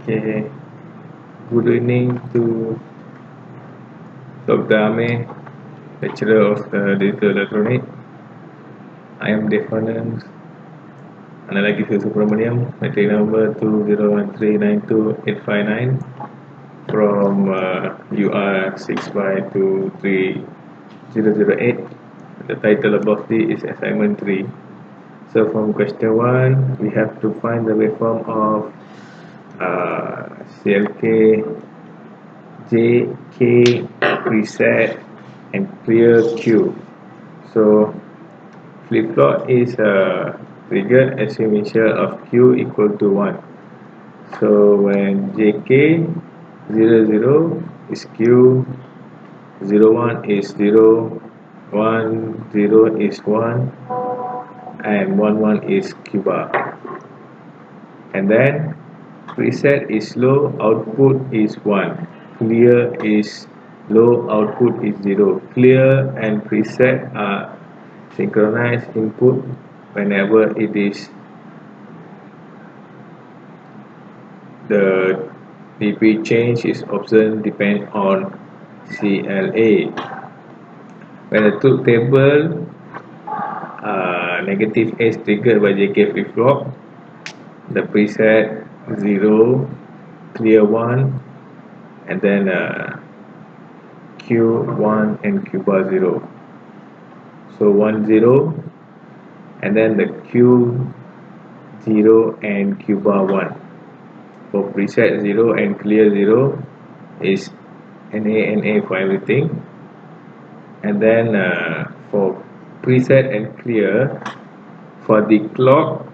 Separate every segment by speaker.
Speaker 1: Okay, good evening to Dr. Amir, lecturer of the Digital Electronics. I am Devanand Analagisi Subramaniam, metric number 20139285 from UR65230008. The title above the is assignment 3. So from question 1, we have to find the waveform of CLK, JK, preset, and clear Q. So flip-flop is triggered as a measure of Q equal to 1. So when JK 00 is Q, 01 is 0, 10 is 1, and 11 is Q bar. And then preset is low, output is 1. Clear is low, output is 0. Clear and preset are synchronized input whenever it is the dp change is observed depend on CLA. When the truth table negative is triggered by JK flip-flop, the preset 0, clear 1, and then Q1 and Q bar 0. So 1 0, and then the Q0 and Q bar 1. For preset 0 and clear 0 is NA for everything. And then for preset and clear, for the clock,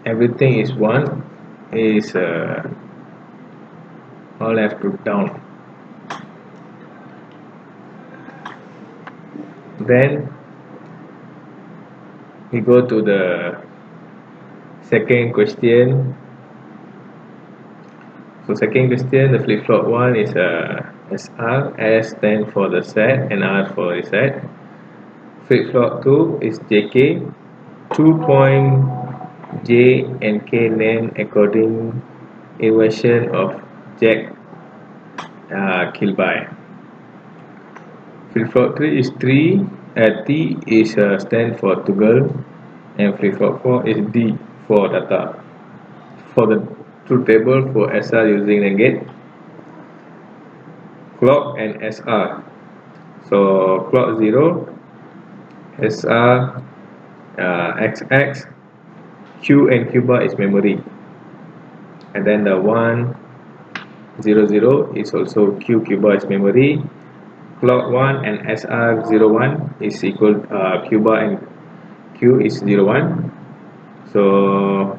Speaker 1: everything is 1, is all left to down. Then we go to the second question. So second question, the flip-flop 1 is SR, S stands for the set and R for reset. Flip-flop 2 is JK, 2 point J and K named according inversion of Jack Kilby. Flip-flop 3 is 3, T is stand for toggle, and flip-flop 4 is D for data. For the truth table for SR using NAND gate, clock and SR. So clock 0, SR XX, Q and Q bar is memory, and then the 1 0 0 is also Q bar is memory. Clock 1 and SR 01 is equal Q bar and Q is 01. So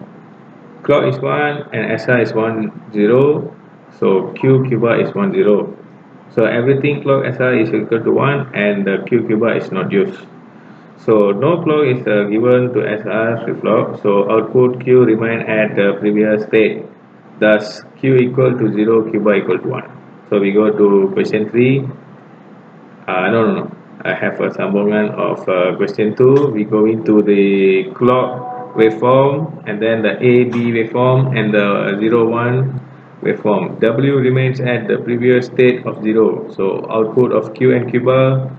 Speaker 1: clock is 1 and SR is 1 0, so Q bar is 1 0. So everything clock SR is equal to 1 and the Q bar is not used. So no clock is given to SR flip-flop, so output Q remain at the previous state. Thus Q equal to 0, Q bar equal to 1. So we go to question 3. No. I have a sambungan of question 2. We go into the clock waveform, and then the A, B waveform, and the 0, 1 waveform. W remains at the previous state of 0. So output of Q and Q bar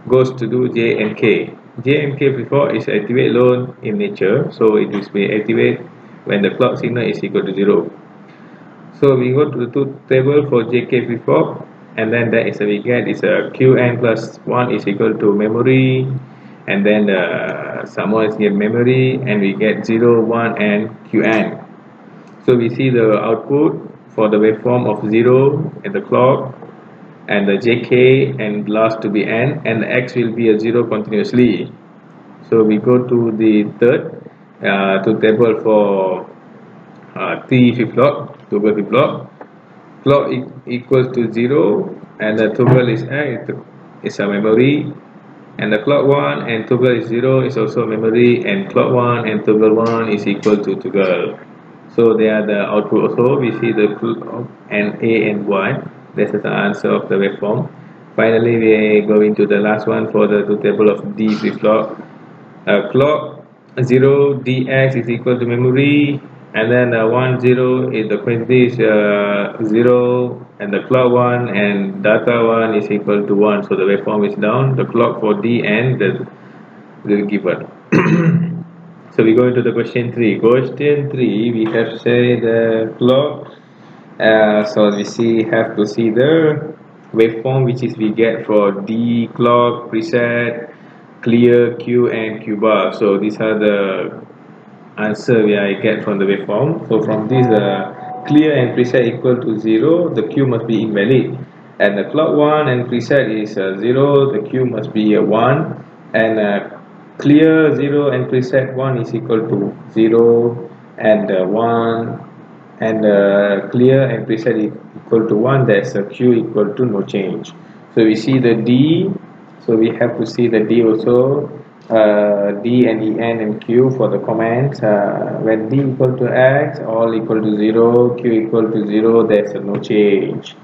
Speaker 1: goes to do J and K. J and K before is activate alone in nature, so it will be activate when the clock signal is equal to 0. So we go to the truth table for JK flip-flop, and then that is we get is a Qn plus 1 is equal to memory, and then some more is here memory, and we get 0, 1 and Qn. So we see the output for the waveform of 0 at the clock, and the JK and last to be N, and the X will be a 0 continuously. So we go to the third to table for T flip-flop, toggle flip-flop. Clock equals to 0 and the toggle is a memory, and the clock 1 and toggle is 0 is also memory, and clock 1 and toggle 1 is equal to toggle. So they are the output also. We see the clock and A and 1. This is the answer of the waveform. Finally we go into the last one for the truth table of D flip-flop. Clock 0 dx is equal to memory, and then 1 0 is the quantity is 0, and the clock 1 and data 1 is equal to 1, so the waveform is down, the clock for D and the given. So we go into the question 3. Question 3, we have say the clock. So we have to see the waveform which is we get for D clock preset, clear, Q and Q bar. So these are the answer we I get from the waveform. So from this clear and preset equal to 0, the Q must be invalid, and the clock 1 and preset is 0, the Q must be a 1, and clear 0 and preset 1 is equal to 0, and 1, and clear and preset equal to 1, that's a Q equal to no change. So we see the D, so we have to see the D also, D and EN and Q for the commands. When D equal to X, all equal to 0, Q equal to 0, there's a no change.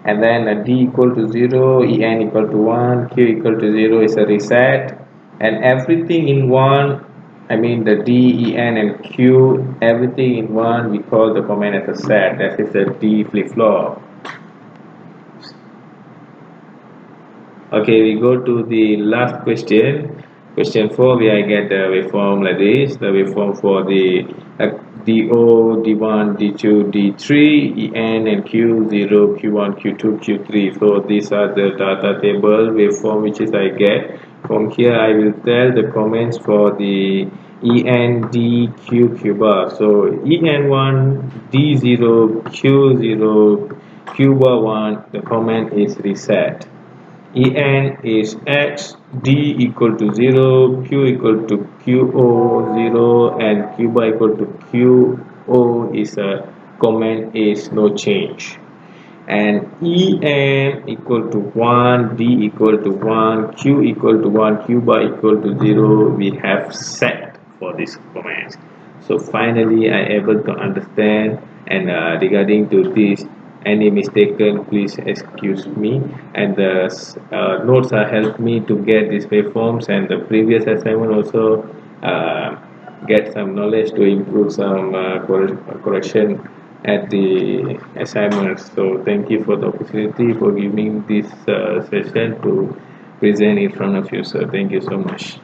Speaker 1: And then D equal to 0, EN equal to 1, Q equal to 0 is a reset, and everything in 1, I mean the D, EN and Q, everything in 1, we call the command as a set, that is a D flip-flop. Okay, we go to the last question. Question 4, where I get the waveform like this. The waveform for the DO, D1, D2, D3, EN and Q0, Q1, Q2, Q3. So these are the data table waveform which is I get. From here I will tell the comments for the EN, D, Q bar. So EN1, D0, Q0, Q bar 1, the comment is reset. En is X, D equal to 0, Q equal to QO 0, and Q bar equal to QO is a comment is no change. And En equal to 1, D equal to 1, Q equal to 1, Q bar equal to 0, we have set for these commands. So finally I able to understand, and regarding to this, any mistaken please excuse me, and the notes are helped me to get these waveforms, and the previous assignment also get some knowledge to improve some correction at the assignments. So thank you for the opportunity for giving this session to present in front of you, sir. Thank you so much.